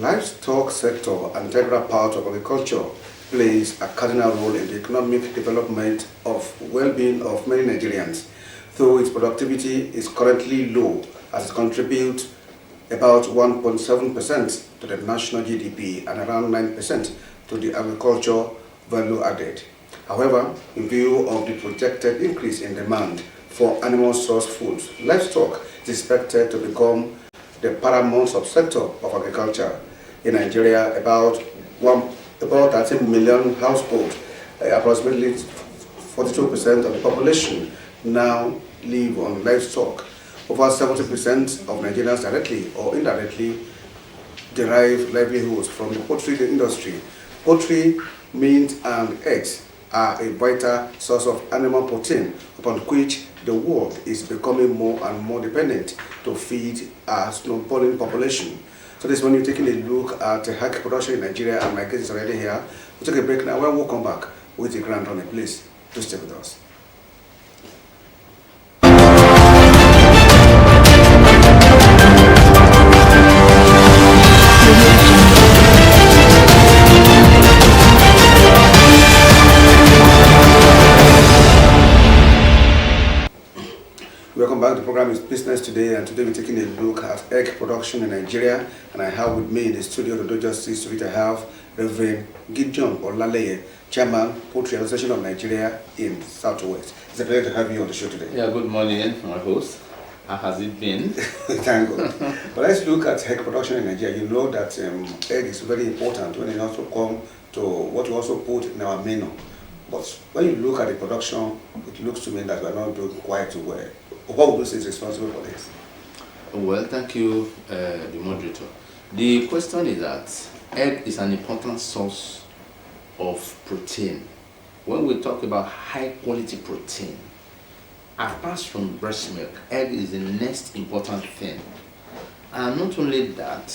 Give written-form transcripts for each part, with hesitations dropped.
Livestock sector, an integral part of agriculture, plays a cardinal role in the economic development of well-being of many Nigerians, though its productivity is currently low as it contributes about 1.7% to the national GDP and around 9% to the agriculture value added. However, in view of the projected increase in demand for animal source foods, livestock is expected to become the paramount subsector of agriculture. In Nigeria, about 13 million households, approximately 42% of the population, now live on livestock. Over 70% of Nigerians directly or indirectly derive livelihoods from the poultry industry. Poultry, meat, and eggs are a vital source of animal protein upon which the world is becoming more and more dependent to feed a snowballing population. So this morning, taking a look at the hog production in Nigeria, and my guest is already here. We'll take a break now. When we'll come back with the grand running, please do stay with us. Welcome back. The program is Business Today, and today we're taking a look at egg production in Nigeria. And I have with me in the studio, the do justice to it, I have Reverend Gideon Olaleye, Chairman, Poultry Association of Nigeria in Southwest. It's a pleasure to have you on the show today. Yeah, good morning, my host. How has it been? Thank God. But let's look at egg production in Nigeria. You know that egg is very important when it also comes to what we also put in our menu. But when you look at the production, it looks to me that we're not doing quite well. What would you say is responsible for this? Well, thank you, the moderator. The question is that egg is an important source of protein. When we talk about high quality protein, apart from breast milk, egg is the next important thing. And not only that,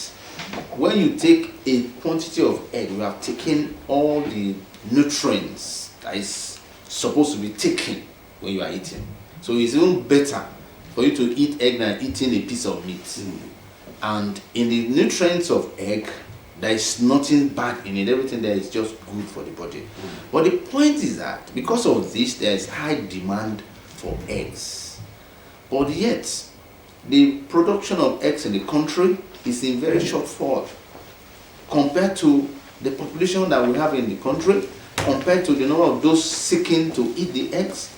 when you take a quantity of egg, you have taken all the nutrients that is supposed to be taken when you are eating. So it's even better for you to eat egg than eating a piece of meat. And in the nutrients of egg, there is nothing bad in it. Everything there is just good for the body. But the point is that because of this, there is high demand for eggs. But yet, the production of eggs in the country is in very short fall compared to the population that we have in the country, compared to the number of those seeking to eat the eggs.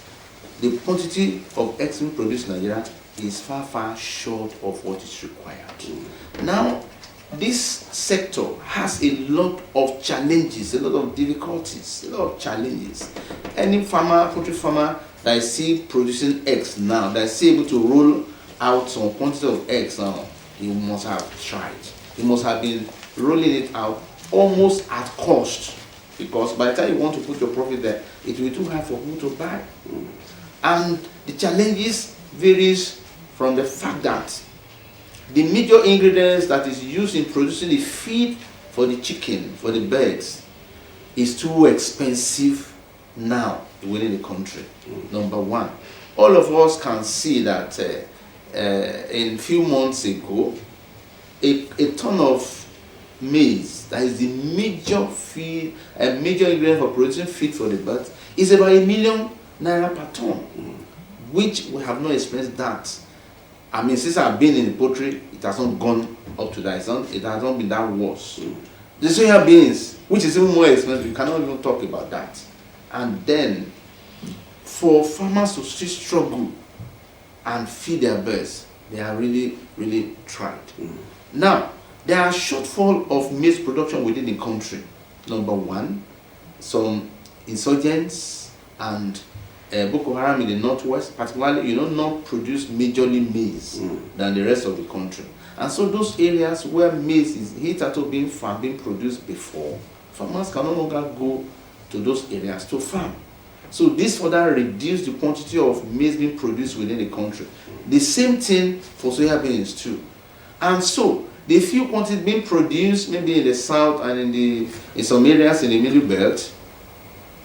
The quantity of eggs we produce in Nigeria is far short of what is required. Now, this sector has a lot of challenges, a lot of difficulties, a lot of challenges. Any farmer, poultry farmer that is still producing eggs now, that is still able to roll out some quantity of eggs now, he must have tried. He must have been rolling it out almost at cost, because by the time you want to put your profit there, it will be too high for people to buy. And the challenges varies from the fact that the major ingredients that is used in producing the feed for the chicken, for the birds, is too expensive now within the country. Number one, all of us can see that in a few months ago, a ton of maize, that is the major feed, a major ingredient for producing feed for the birds, is about ₦1 million per ton, which we have not experienced that. I mean, since I've been in the poultry, it has not gone up to that. It has not been that worse. The soya beans, which is even more expensive, you cannot even talk about that. And then, for farmers to still struggle and feed their birds, they are really tried. Now, there are shortfall of maize production within the country. Number one, some insurgents and Boko Haram in the northwest, particularly, not produce majorly maize than the rest of the country. And so those areas where maize is hitherto being produced before, farmers can no longer go to those areas to farm. So this further reduces the quantity of maize being produced within the country. The same thing for soya beans too. And so the few quantities being produced maybe in the south and in some areas in the middle belt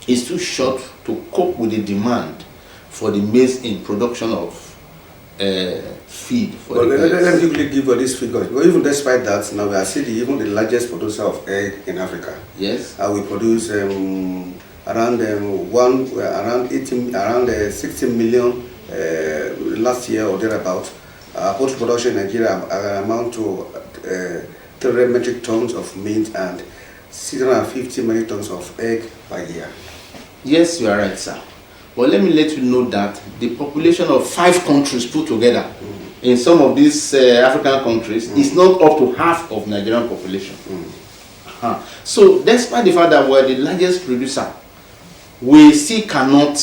is too short to cope with the demand for the maize in production of feed for But the let birds. me quickly give you this figure. But even despite that, now we are still even the largest producer of egg in Africa. Yes. We produce around 60 million last year or thereabout. Poultry production in Nigeria amount to 300 metric tons of meat and 650 metric tons of egg per year. Yes, you are right, sir. But let me let you know that the population of 5 countries put together in some of these African countries is not up to half of Nigerian population. So despite the fact that we're the largest producer, we still cannot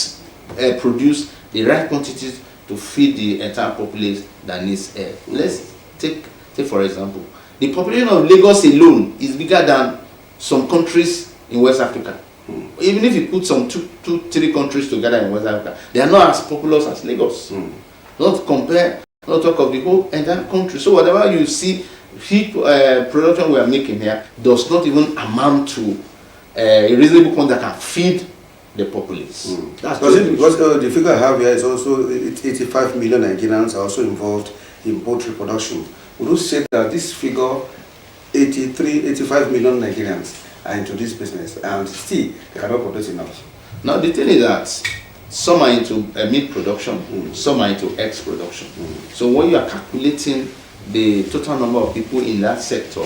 produce the right quantities to feed the entire populace that needs egg. Let's take for example, the population of Lagos alone is bigger than some countries in West Africa. Even if you put some 2-3 countries together in West Africa, they are not as populous as Lagos. Not talk of the whole entire country. So whatever you see, feed production we are making here does not even amount to a reasonable quantity that can feed the populace. That's because the figure I have here is also 85 million Nigerians are also involved in poultry production. Would you say that this figure, 85 million Nigerians are into this business and still they cannot produce enough? Now the thing is that some are into meat production, some are into eggs production. So when you are calculating the total number of people in that sector,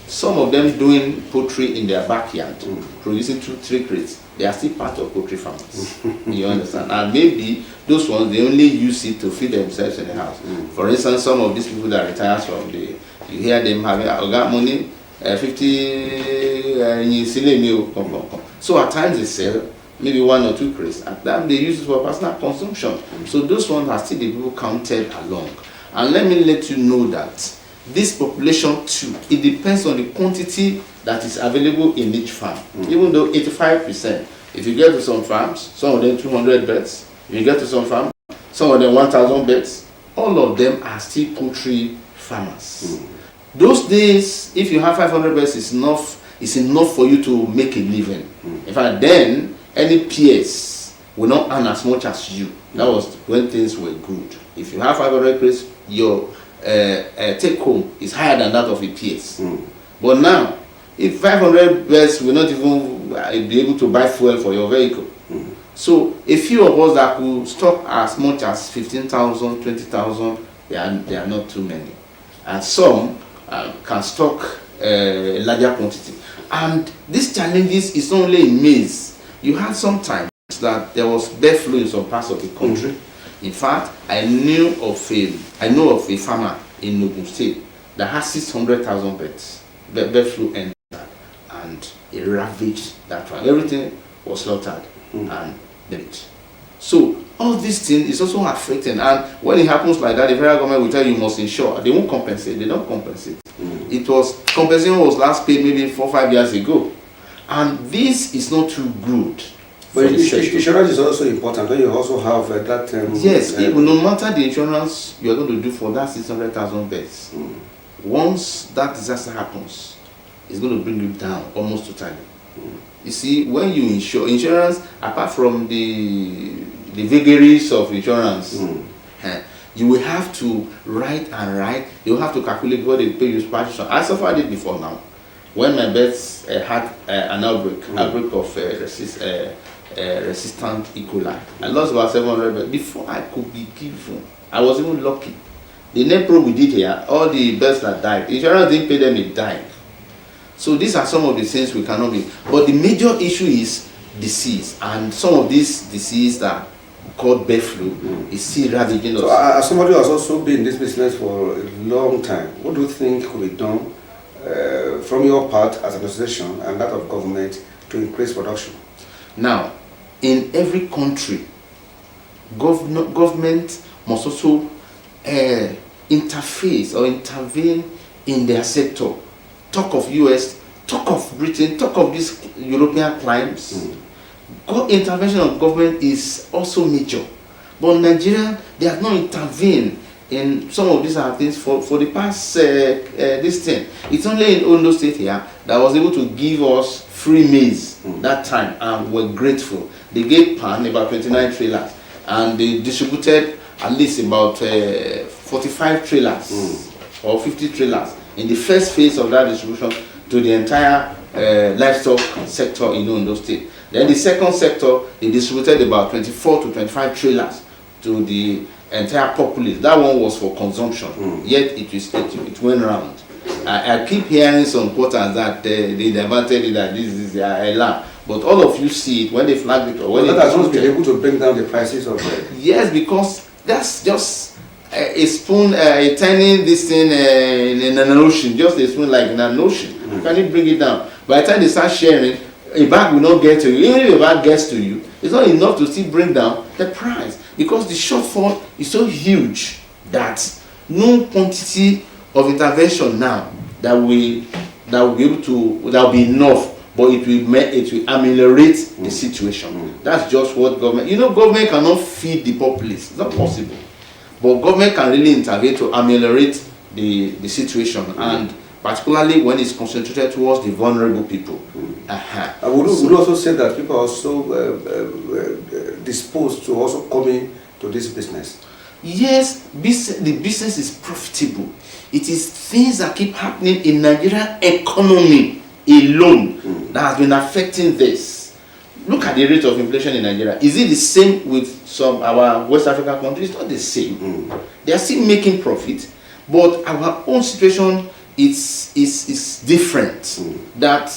some of them doing poultry in their backyard, producing 2-3 crates, they are still part of poultry farmers. You understand? And maybe those ones, they only use it to feed themselves in the house. For instance, some of these people that retire from you hear them having, I got money, 50 so at times they sell maybe 1 or 2 crates. At times they use it for personal consumption. So those ones are still the people counted along. And let me let you know that this population too, it depends on the quantity that is available in each farm. Even though 85%, if you get to some farms, some of them 200 beds, if you get to some farms, some of them 1,000 beds, all of them are still poultry farmers. Those days, if you have 500 beds, it's enough for you to make a living. In fact, then any PS will not earn as much as you. That was when things were good. If you have 500 crates, your take home is higher than that of a PS. But now, if 500 beds will not even be able to buy fuel for your vehicle, so a few of us that could stock as much as 15,000, 20,000, they are not too many, and some can stock a larger quantity. And these challenges is not only in maize. You had some times that there was bird flu in some parts of the country. In fact, I know of a farmer in Ogun State that has 600,000 birds. Bird flu entered and it ravaged that farm. Everything was slaughtered and dead. So all these things is also affecting. And when it happens like that, the federal government will tell you must insure. They won't compensate. They don't compensate. Compensation was last paid maybe 4 or 5 years ago, and this is not too good. But insurance is also important. Don't you also have that? Yes, no matter the insurance you are going to do for that 600,000 beds, once that disaster happens, it's going to bring you down almost totally. You see, when you insurance, apart from the vagaries of insurance, you will have to write. You will have to calculate what they pay you partition. I suffered it before now. When my birds had an outbreak of resistant E. coli, I lost about 700 birds. Before I could be given, I was even lucky. The net probe we did here, all the birds that died, insurance didn't pay them, it died. So these are some of the things we cannot be. But the major issue is disease, and some of these disease that called bird flu is still ravaging us. So as somebody who has also been in this business for a long time, what do you think could be done from your part as an association and that of government to increase production? Now, in every country, government must also interface or intervene in their sector. Talk of US, talk of Britain, talk of these European climes. Intervention of government is also major. But Nigeria, they have not intervened in some of these things for the past this thing. It's only in Ondo State here that was able to give us free maize that time, and we're grateful. They gave pan about 29 trailers and they distributed at least about 45 trailers or 50 trailers in the first phase of that distribution to the entire livestock sector in Ondo State. Then the second sector, they distributed about 24 to 25 trailers to the entire populace. That one was for consumption, yet it went around. I keep hearing some quotas that they diverted it, that this is a lamb. But all of you see it when they flag it or when that has not been able to bring down the prices of bread. Yes, because that's just a spoon, a tiny this thing in an ocean, just a spoon like in an ocean. Can you bring it down? By the time they start sharing, a bag will not get to you. Even if a bag gets to you, it's not enough to still bring down the price, because the shortfall is so huge that no quantity of intervention now that will be able to, that will be enough, but it will ameliorate the situation. That's just what government, government cannot feed the populace. It's not possible. But government can really intervene to ameliorate the situation, and particularly when it's concentrated towards the vulnerable people. I would also say that people are also disposed to also come in to this business. Yes, the business is profitable. It is things that keep happening in Nigerian economy alone that has been affecting this. Look at the rate of inflation in Nigeria. Is it the same with some our West African countries? It's not the same. They are still making profit, but our own situation is different. That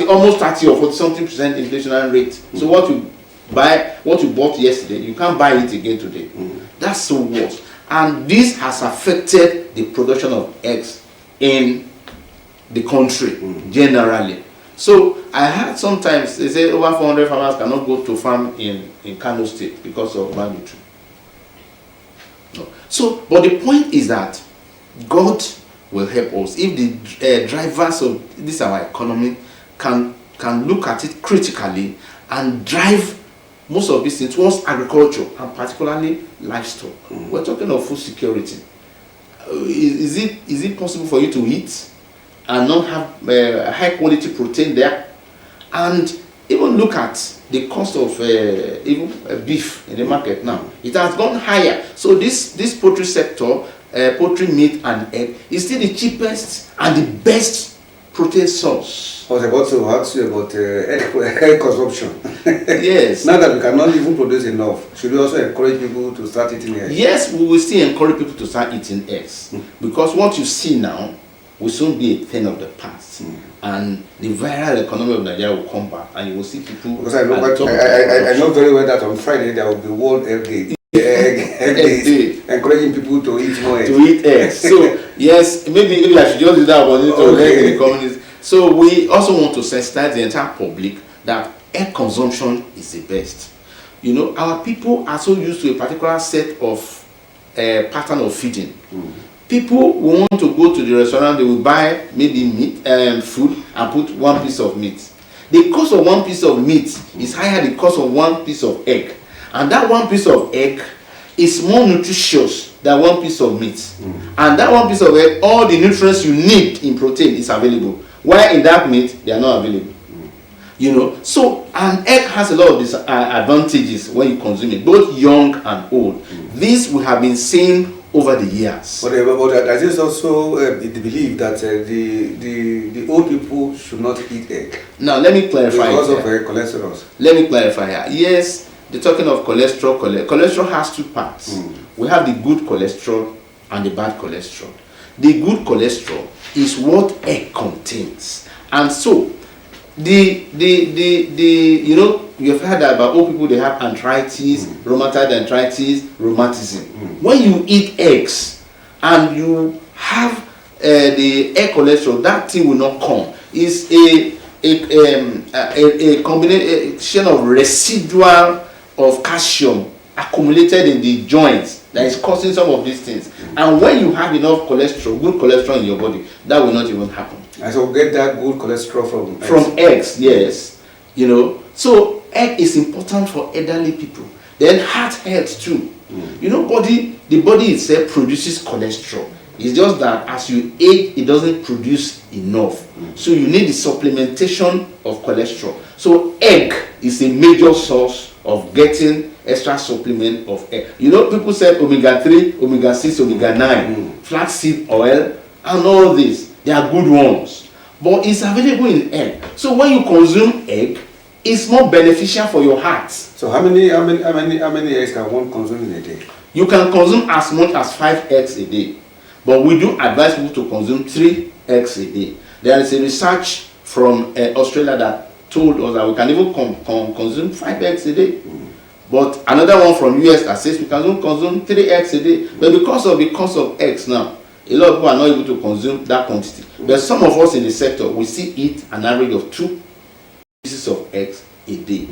almost 30 or 40 something percent inflationary rate. So what you bought yesterday, you can't buy it again today. That's so worse. And this has affected the production of eggs in the country generally. So I heard sometimes they say over 400 farmers cannot go to farm in Kano State because of malnutrition. No. So, but the point is that God will help us if the drivers of this our economy can look at it critically and drive most of these things towards agriculture and particularly livestock. We're talking of food security. Is it possible for you to eat and not have high quality protein there? And even look at the cost of even beef in the market now. It has gone higher. So this poultry sector, poultry meat and egg, is still the cheapest and the best protein source. I was about to ask you about egg consumption. Yes. Now that we cannot even produce enough, should we also encourage people to start eating eggs? Yes, we will still encourage people to start eating eggs. Because what you see now will soon be a thing of the past. And the viral economy of Nigeria will come back, and you will see people. Because I know very well that on Friday there will be World Egg Day. Egg Day, encouraging people to eat more eggs. To eat eggs. So yes, maybe I should just do that opportunity to the communities. So we also want to sensitize the entire public that egg consumption is the best. Our people are so used to a particular set of pattern of feeding. People will want to go to the restaurant, they will buy maybe meat, food, and put one piece of meat. The cost of one piece of meat is higher than the cost of one piece of egg. And that one piece of egg is more nutritious than one piece of meat. And that one piece of egg, all the nutrients you need in protein is available. While in that meat, they are not available. So an egg has a lot of advantages when you consume it, both young and old. This we have been seeing over the years. But there is also the belief that the old people should not eat egg. Now let me clarify. Because of cholesterol. Let me clarify here. Yes, they're talking of cholesterol. Cholesterol has two parts. We have the good cholesterol and the bad cholesterol. The good cholesterol is what egg contains, and so you've heard about old people, they have arthritis, rheumatoid arthritis, rheumatism. When you eat eggs and you have the egg cholesterol, that thing will not come. It's a combination of residual of calcium accumulated in the joints that is causing some of these things. And when you have enough cholesterol, good cholesterol in your body, that will not even happen. And so get that good cholesterol from eggs. From eggs, yes. So egg is important for elderly people. Then heart health too. The body itself produces cholesterol. It's just that as you age, it doesn't produce enough. So you need the supplementation of cholesterol. So egg is a major source of getting extra supplement of egg. You know, people said omega-3, omega-6, omega-9, flaxseed oil, and all this. They are good ones. But it's available in egg. So when you consume egg, it's more beneficial for your heart. So how many eggs can one consume in a day? You can consume as much as 5 eggs a day. But we do advise people to consume 3 eggs a day. There is a research from Australia that told us that we can even consume 5 eggs a day. But another one from US that says we can even consume 3 eggs a day. But because of the cost of eggs now, a lot of people are not able to consume that quantity. But some of us in the sector, we still eat an average of 2 pieces of eggs a day.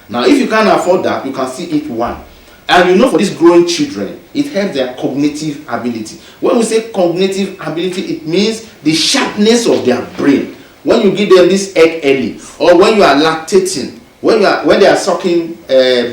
Now, if you can't afford that, you can still eat 1. And you know, for these growing children, it helps their cognitive ability. When we say cognitive ability, it means the sharpness of their brain. When you give them this egg early, or when you are lactating, when they are sucking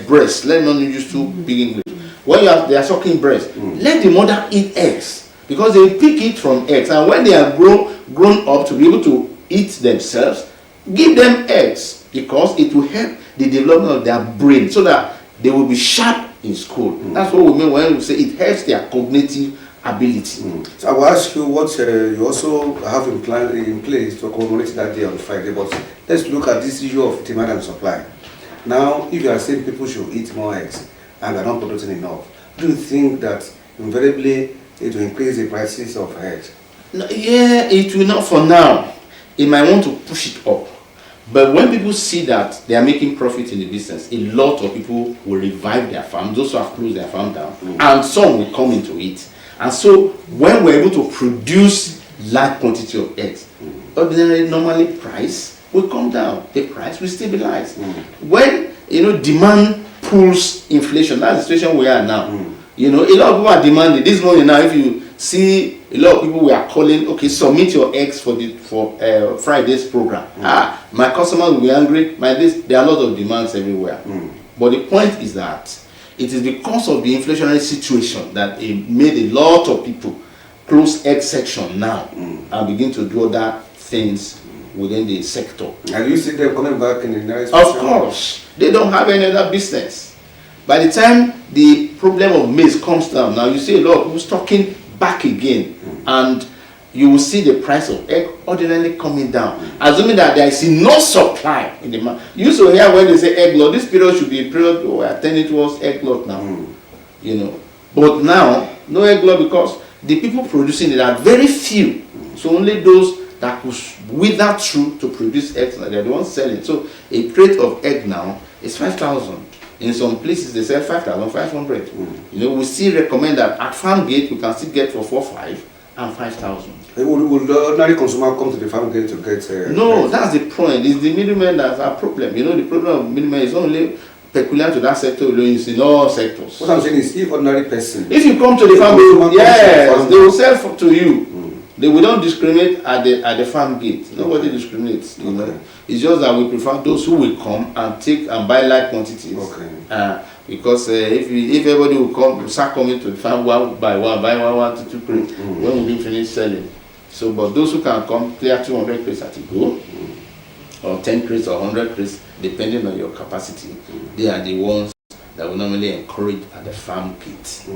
breast, let me not use too big English. When they are sucking breast, let the mother eat eggs, because they pick it from eggs. And when they are grown up to be able to eat themselves, give them eggs, because it will help the development of their brain, so that they will be sharp in school. That's what we mean when we say it helps their cognitive ability. So I will ask you what you also have in place to commemorate that day on Friday. But let's look at this issue of demand and supply. Now, if you are saying people should eat more eggs and are not producing enough, do you think that invariably it will increase the prices of eggs? No, yeah, it will not for now. It might want to push it up. But when people see that they are making profit in the business, a lot of people will revive their farm, those who have closed their farm down, and some will come into it. And so when we're able to produce large quantity of eggs, ordinarily, normally price will come down, the price will stabilize. When demand pulls inflation, that's the situation we are now. A lot of people are demanding this morning. Now, if you see a lot of people, we are calling, okay, submit your eggs for Friday's program. My customers will be angry. There are a lot of demands everywhere. But the point is that it is because of the inflationary situation that it made a lot of people close egg section now and begin to do other things within the sector. And you see them coming back in the next Of course, they don't have any other business. By the time the problem of maize comes down, now you see a lot of people stocking back again, and you will see the price of egg ordinarily coming down, assuming that there is no supply in the market. You used to hear when they say egg lot, this period should be a period we are turning towards egg lot now. But now no egg lot, because the people producing it are very few. So only those that could wither through to produce eggs, they're the ones selling. So a crate of egg now is 5,000. In some places they sell 5,500. We still recommend that at farm gate we can still get for 4,500 and 5,000. Will the ordinary consumer come to the farm gate to get? No, that's the point. It's the middleman that's our problem. The problem of middleman is only peculiar to that sector alone. It's in all sectors. What I'm saying is, if ordinary person, if you come to the farm gate, yes, they will sell to you. They will not discriminate at the farm gate. Nobody discriminates. It's just that we prefer those who will come and take and buy large quantities. Because if everybody will come, start coming to the farm one by one, buy one to 2 crates, when we finish selling. So, but those who can come, clear 200 crates at a go, or 10 crates or 100 crates, depending on your capacity, they are the ones that we normally encourage at the farm gate.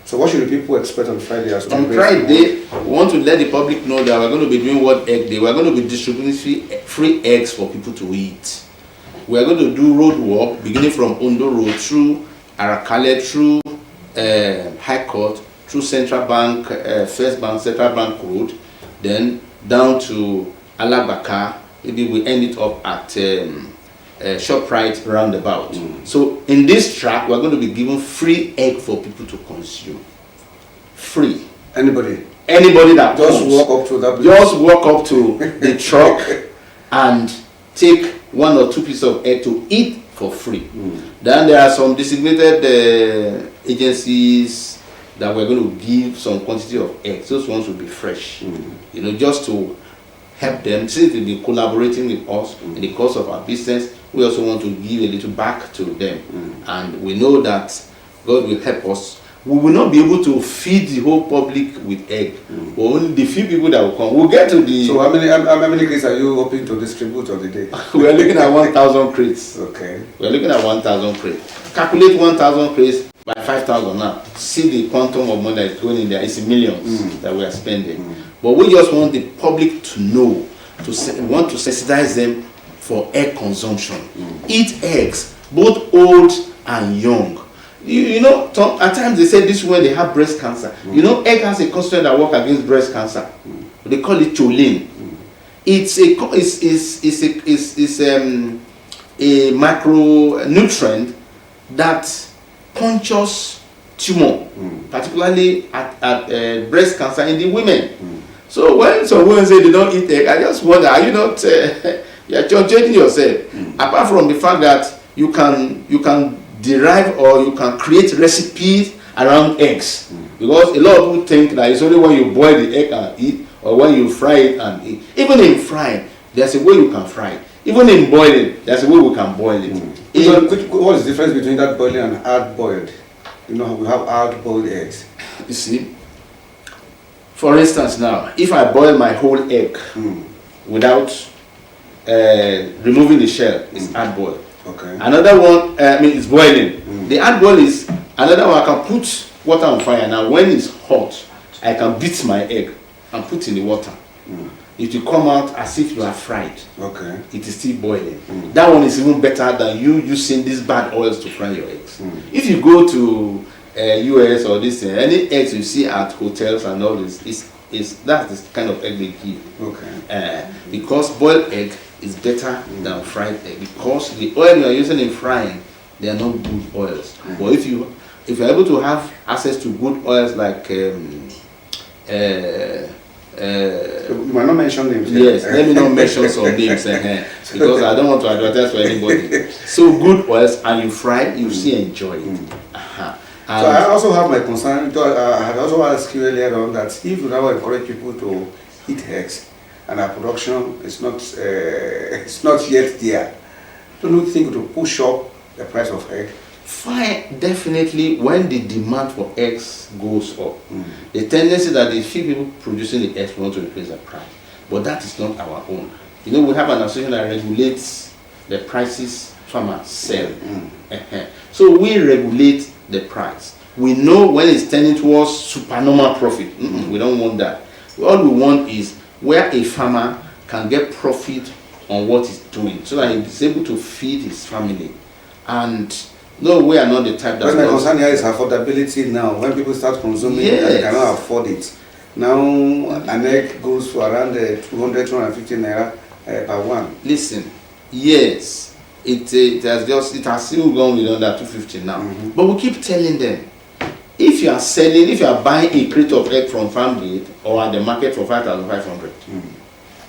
So what should the people expect on Friday? On Friday, we want to let the public know that we're going to be doing World Egg Day. We're going to be distributing free eggs for people to eat. We're going to do road walk beginning from Ondo Road through Arakale, through High Court, through Central Bank, First Bank, Central Bank Road, then down to Alabaka. Maybe we end it up at ShopRite roundabout. So in this track, we're going to be giving free egg for people to consume. Free. Anybody that just comes, walk up to that place. Just walk up to the truck and take 1 or 2 pieces of egg to eat for free. Then there are some designated agencies that we're going to give some quantity of eggs. Those ones will be fresh. Just to help them, since they'll be collaborating with us in the course of our business. We also want to give a little back to them, and we know that God will help us we will not be able to feed the whole public with egg. Only the few people that will come. We'll get to the. So how many crates are you hoping to distribute on the day? We are looking at 1,000 crates. Okay. We are looking at 1,000 crates. Calculate 1,000 crates by 5,000 now. See the quantum of money that is going in there. It's millions that we are spending. But we just want the public to know, want to sensitize them for egg consumption. Eat eggs, both old and young. You know, at times they say this when they have breast cancer. You know, egg has a constituent that works against breast cancer. They call it choline. It's a macronutrient that punctures tumor, particularly at breast cancer in the women. So when some women say they don't eat egg, I just wonder, are you not you're judging yourself? Apart from the fact that you can derive or you can create recipes around eggs, because a lot of people think that it's only when you boil the egg and eat, or when you fry it and eat. Even in frying, there's a way you can fry it. Even in boiling, there's a way we can boil it. What is the difference between that boiling and hard boiled? You know, we have hard boiled eggs. You see, for instance, now if I boil my whole egg without removing the shell, it's hard boiled. Okay. Another one, it's boiling. The hard boil is another one. I can put water on fire. Now, when it's hot, I can beat my egg and put in the water. It will come out as if you are fried. Okay. It is still boiling. That one is even better than you using these bad oils to fry your eggs. If you go to US or this, any eggs you see at hotels and all this, that's the kind of egg they give. Okay. Because boiled egg is better than fried egg, because the oil you are using in frying, they are not good oils. But if you're able to have access to good oils like you might not mention names. Yes, let me not mention some names because I don't want to advertise for anybody. So good oils, and you fry, you see enjoy it. So I also have my concern. I had also asked you earlier on that if you now encourage people to eat eggs and our production is not yet there, don't you think to push up the price of egg? Fine, definitely. When the demand for eggs goes up, the tendency that the few people producing the eggs want to increase the price, but that is not our own. You know, we have an association that regulates the prices farmers sell. So we regulate the price. We know when it's tending towards supernormal profit. We don't want that. All we want is where a farmer can get profit on what he's doing, so that he's able to feed his family. And no, we are not the type that. But my concern here is affordability now. When people start consuming, they cannot afford it. Now an egg goes for around 200-250 naira per one. Listen, yes, it has still gone beyond that 250 now. But we keep telling them, if you are buying a crate of egg from farm gate or at the market for 5,500,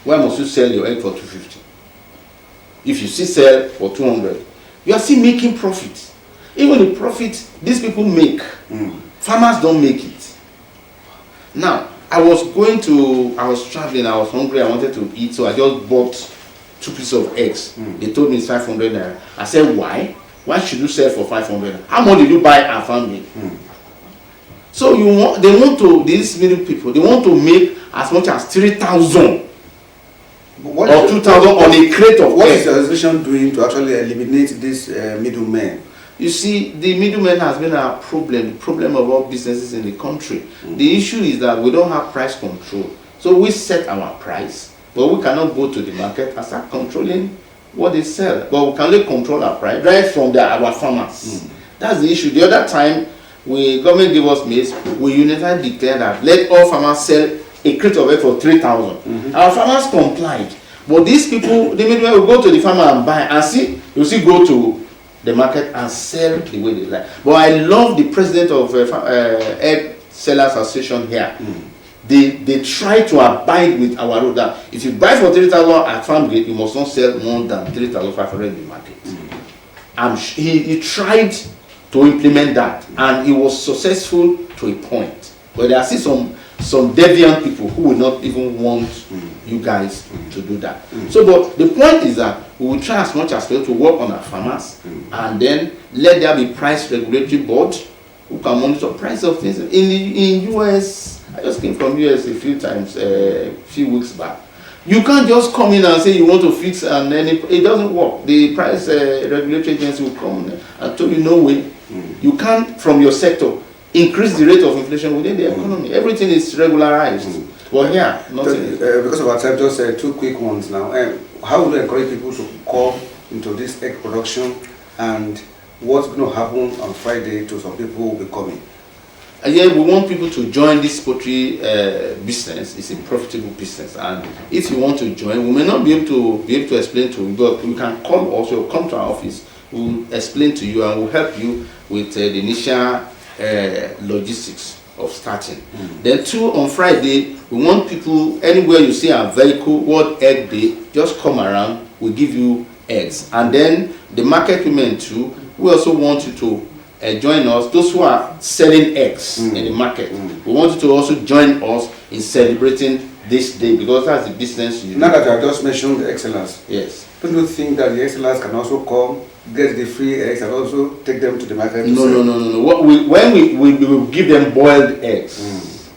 why must you sell your egg for 250? If you still sell for 200, you are still making profit. Even the profit these people make, farmers don't make it. Now, I was traveling, I was hungry, I wanted to eat, so I just bought 2 pieces of eggs. They told me it's 500 naira. I said, why? Why should you sell for 500? How much did you buy at family? So these middle people, they want to make as much as 3,000 or 2,000 on a crate of eggs. What is the organization doing to actually eliminate these middlemen? You see, the middleman has been a problem, the problem of all businesses in the country. The issue is that we don't have price control. So we set our price, but we cannot go to the market and start controlling what they sell. But we can only control our price right from our farmers. That's the issue. The other time, government gave us maize, we unitarily declared that let all farmers sell a crate of egg for 3,000. Our farmers complied. But these people, the middlemen will go to the farmer and buy, and see, you see, go to the market and sell the way they like. But I love the president of Egg Sellers Association here. They try to abide with our rule that if you buy for 3,000 at farm gate, you must not sell more than 3,500 in the market. He tried to implement that, and he was successful to a point. But there are still some deviant people who will not even want you guys to do that. So, but the point is that we will try as much as possible to work on our farmers, and then let there be price regulatory board who can monitor price of things. In US, I just came from US a few times, a few weeks back. You can't just come in and say you want to fix and then it doesn't work. The price regulatory agency will come and tell you no way. You can't, from your sector, increase the rate of inflation within the economy. Everything is regularized. Well, yeah, nothing. Because of our time, just two quick ones now. How would you encourage people to come into this egg production, and what's going to happen on Friday to some people who will be coming? Yeah, we want people to join this poultry business. It's a profitable business, and if you want to join, we may not be able to explain to you, but you can come to our office. We'll explain to you and we'll help you with the initial logistics of starting. Then 2, on Friday, we want people, anywhere you see our vehicle, World Egg Day, just come around, we'll give you eggs. And then the market women too, we also want you to join us, those who are selling eggs in the market. We want you to also join us in celebrating this day, because that's the business you do. Now that you have just mentioned the excellence, yes. don't you think that the excellence can also come, get the free eggs, and also take them to the market? No. When we will give them boiled eggs,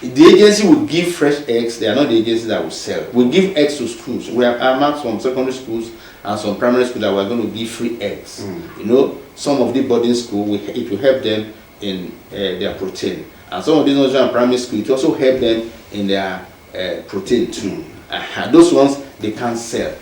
the agency will give fresh eggs. They are not the agency that will sell. We give eggs to schools. We have marked some secondary schools and some primary schools that we're going to give free eggs. You know, some of the boarding school, it will help them in their protein. And some of these nursery and primary school, it also help them in their protein too. Those ones, they can't sell.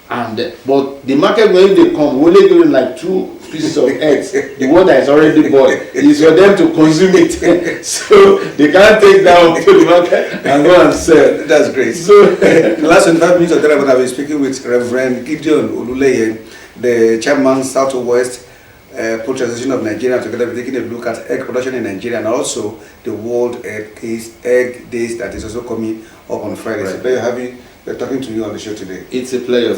But the market, when they come, we only give them like 2 pieces of eggs. The one that is already boiled is for them to consume it. So they can't take down to the market and go and sell. That's great. So the last 25 minutes of that, I've been speaking with Reverend Gideon Oluleye, the chairman, Southwest Poultry Association of Nigeria. Together, we're taking a look at egg production in Nigeria and also the World Egg Days that is also coming up on Friday. It's a pleasure having talking to you on the show today. It's a pleasure.